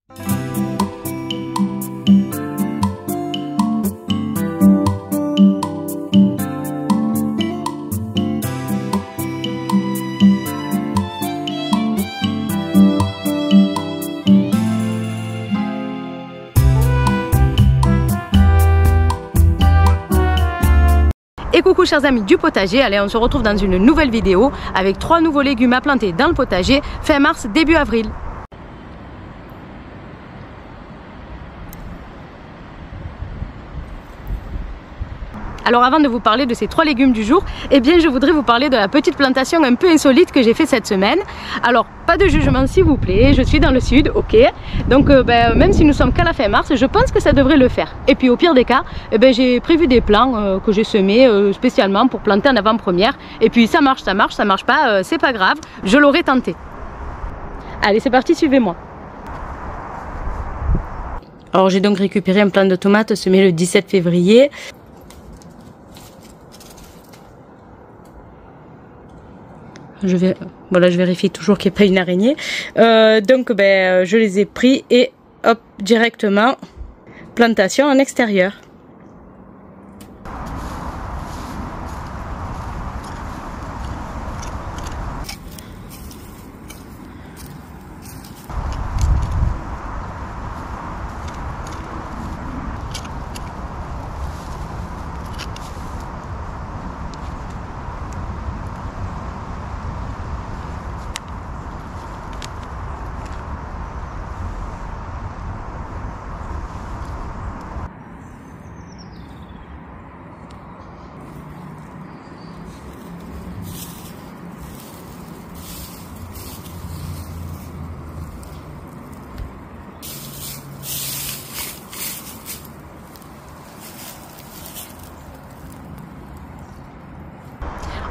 Et coucou chers amis du potager, allez on se retrouve dans une nouvelle vidéo avec 3 nouveaux légumes à planter dans le potager fin mars début avril. Alors avant de vous parler de ces 3 légumes du jour, eh bien je voudrais vous parler de la petite plantation un peu insolite que j'ai fait cette semaine. Alors pas de jugement s'il vous plaît, je suis dans le sud, ok. Donc même si nous sommes qu'à la fin mars, je pense que ça devrait le faire. Et puis au pire des cas, j'ai prévu des plants que j'ai semés spécialement pour planter en avant-première. Et puis ça marche pas, c'est pas grave, je l'aurais tenté. Allez c'est parti, suivez-moi. Alors j'ai donc récupéré un plant de tomates semé le 17 février. Je vérifie toujours qu'il n'y ait pas une araignée. Je les ai pris et hop, directement, plantation en extérieur.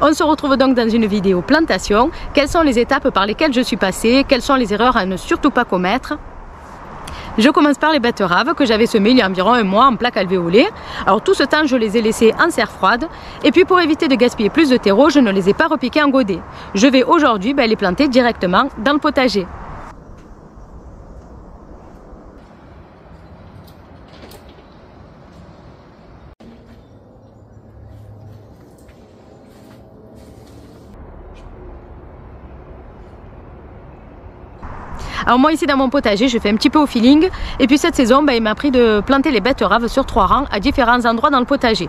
On se retrouve donc dans une vidéo plantation. Quelles sont les étapes par lesquelles je suis passée? Quelles sont les erreurs à ne surtout pas commettre? Je commence par les betteraves que j'avais semées il y a environ un mois en plaque alvéolée. Alors tout ce temps je les ai laissées en serre froide. Et puis pour éviter de gaspiller plus de terreau, je ne les ai pas repiquées en godet. Je vais aujourd'hui les planter directement dans le potager. Alors moi ici dans mon potager je fais un petit peu au feeling et puis cette saison il m'a pris de planter les betteraves sur 3 rangs à différents endroits dans le potager.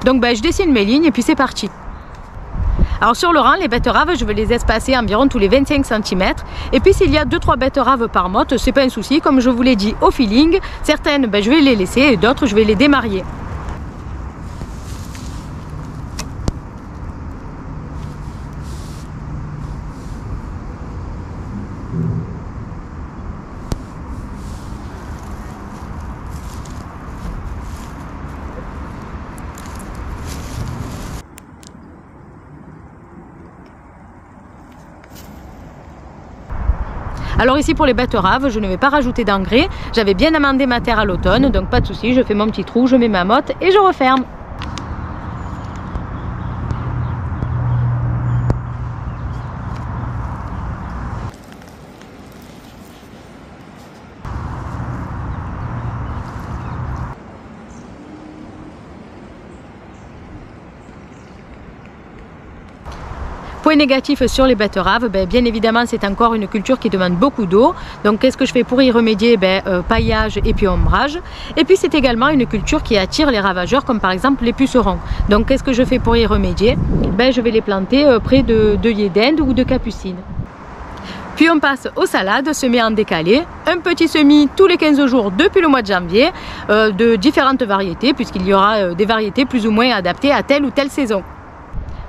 Donc je dessine mes lignes et puis c'est parti. Alors sur le rang les betteraves je vais les espacer environ tous les 25 cm et puis s'il y a 2-3 betteraves par motte c'est pas un souci, comme je vous l'ai dit au feeling. Certaines je vais les laisser et d'autres je vais les démarier. Alors ici pour les betteraves, je ne vais pas rajouter d'engrais. J'avais bien amendé ma terre à l'automne, donc pas de souci, je fais mon petit trou, je mets ma motte et je referme. Point négatif sur les betteraves, bien évidemment c'est encore une culture qui demande beaucoup d'eau. Donc qu'est-ce que je fais pour y remédier? Paillage et puis ombrage. Et puis c'est également une culture qui attire les ravageurs comme par exemple les pucerons. Donc qu'est-ce que je fais pour y remédier? Je vais les planter près d'œillets d'Inde ou de capucines. Puis on passe aux salades semées en décalé, un petit semis tous les 15 jours depuis le mois de janvier, de différentes variétés puisqu'il y aura des variétés plus ou moins adaptées à telle ou telle saison.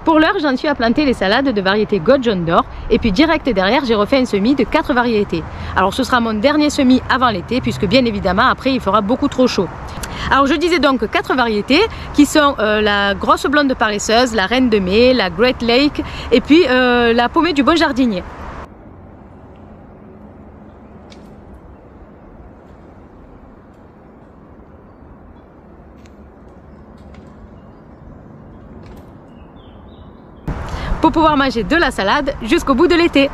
Pour l'heure, j'en suis à planter les salades de variété God Jaune d'Or et puis direct derrière, j'ai refait un semis de 4 variétés. Alors ce sera mon dernier semis avant l'été puisque bien évidemment après il fera beaucoup trop chaud. Alors je disais donc 4 variétés qui sont la grosse blonde paresseuse, la reine de mai, la Great Lake et puis la paumée du bon jardinier. Pour pouvoir manger de la salade jusqu'au bout de l'été.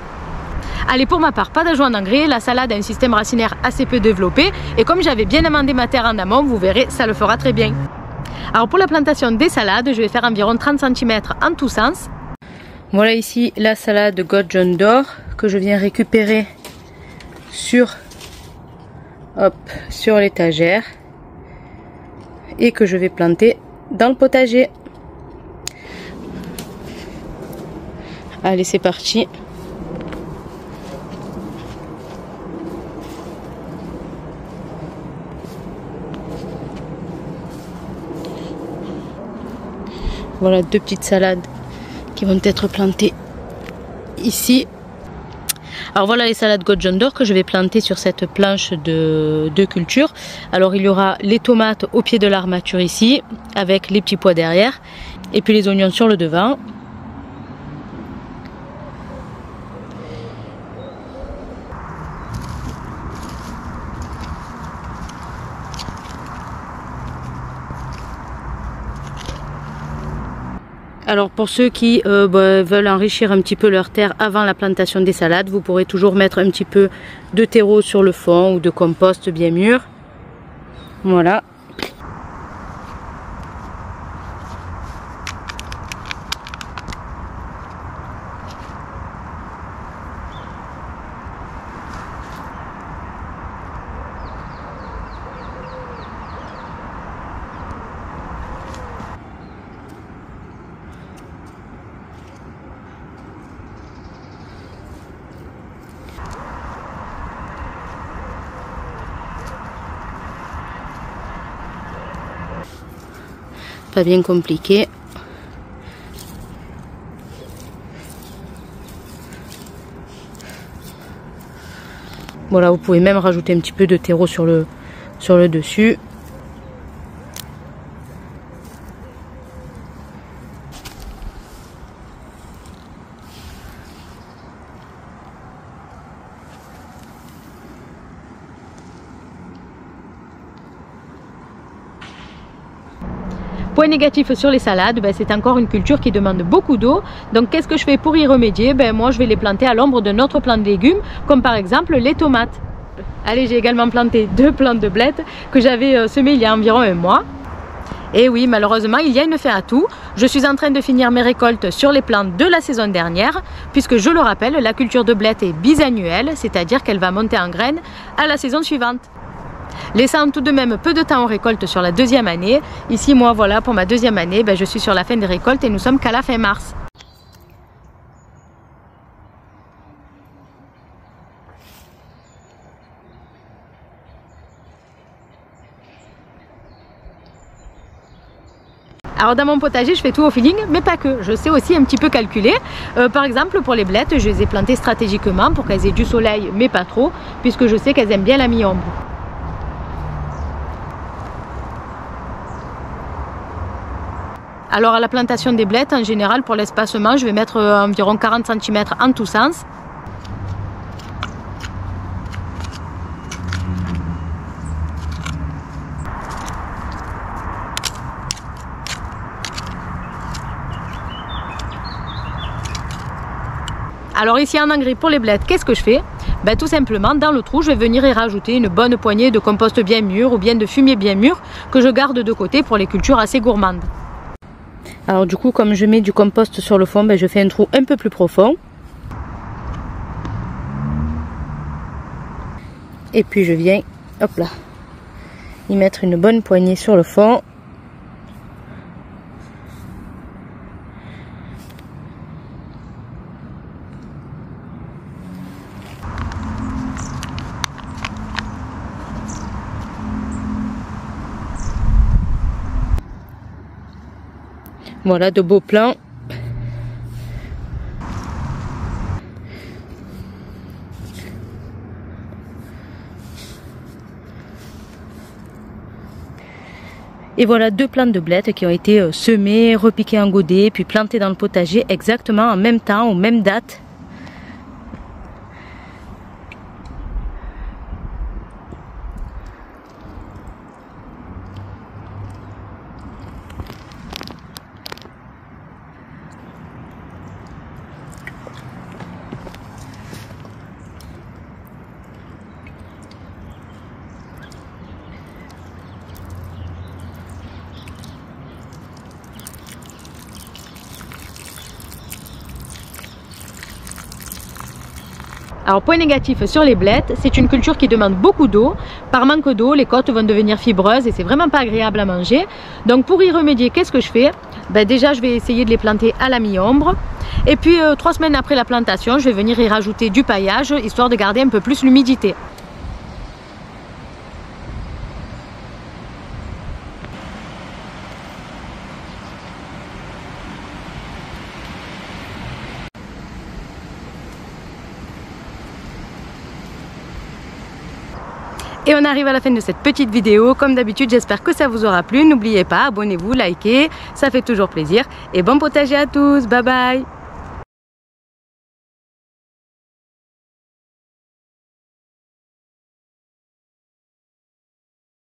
Allez, pour ma part, pas d'ajout en engrais, la salade a un système racinaire assez peu développé et comme j'avais bien amendé ma terre en amont, vous verrez, ça le fera très bien. Alors pour la plantation des salades, je vais faire environ 30 cm en tous sens. Voilà ici la salade God John d'Or que je viens récupérer sur l'étagère et que je vais planter dans le potager. Allez, c'est parti. Voilà 2 petites salades qui vont être plantées ici. Alors voilà les salades God John d'Or que je vais planter sur cette planche de culture. Alors il y aura les tomates au pied de l'armature ici, avec les petits pois derrière, et puis les oignons sur le devant. Alors pour ceux qui veulent enrichir un petit peu leur terre avant la plantation des salades, vous pourrez toujours mettre un petit peu de terreau sur le fond ou de compost bien mûr. Voilà. Pas bien compliqué. Voilà, vous pouvez même rajouter un petit peu de terreau sur le dessus. Point négatif sur les salades, c'est encore une culture qui demande beaucoup d'eau. Donc qu'est-ce que je fais pour y remédier? Moi je vais les planter à l'ombre d'un autre plant de légumes, comme par exemple les tomates. Allez, j'ai également planté 2 plantes de blettes que j'avais semées il y a environ 1 mois. Et oui, malheureusement, il y a une fin à tout. Je suis en train de finir mes récoltes sur les plantes de la saison dernière, puisque je le rappelle, la culture de blettes est bisannuelle, c'est-à-dire qu'elle va monter en graines à la saison suivante. Laissant tout de même peu de temps aux récoltes sur la 2e année. Ici, moi, voilà, pour ma 2e année, je suis sur la fin des récoltes et nous sommes qu'à la fin mars. Alors dans mon potager, je fais tout au feeling, mais pas que. Je sais aussi un petit peu calculer. Par exemple, pour les blettes, je les ai plantées stratégiquement pour qu'elles aient du soleil, mais pas trop, puisque je sais qu'elles aiment bien la mi-ombre. Alors à la plantation des blettes, en général, pour l'espacement, je vais mettre environ 40 cm en tous sens. Alors ici en engrais pour les blettes, qu'est-ce que je fais? Tout simplement, dans le trou, je vais venir y rajouter une bonne poignée de compost bien mûr ou bien de fumier bien mûr que je garde de côté pour les cultures assez gourmandes. Alors du coup, comme je mets du compost sur le fond, je fais un trou un peu plus profond. Et puis je viens, hop là, y mettre une bonne poignée sur le fond. Voilà, de beaux plants. Et voilà 2 plantes de blettes qui ont été semées, repiquées en godet, puis plantées dans le potager exactement en même temps, aux mêmes dates. Alors point négatif sur les blettes, c'est une culture qui demande beaucoup d'eau. Par manque d'eau, les côtes vont devenir fibreuses et c'est vraiment pas agréable à manger. Donc pour y remédier, qu'est-ce que je fais? Déjà je vais essayer de les planter à la mi-ombre. Et puis 3 semaines après la plantation, je vais venir y rajouter du paillage, histoire de garder un peu plus l'humidité. Et on arrive à la fin de cette petite vidéo. Comme d'habitude, j'espère que ça vous aura plu. N'oubliez pas, abonnez-vous, likez, ça fait toujours plaisir. Et bon potager à tous, bye bye!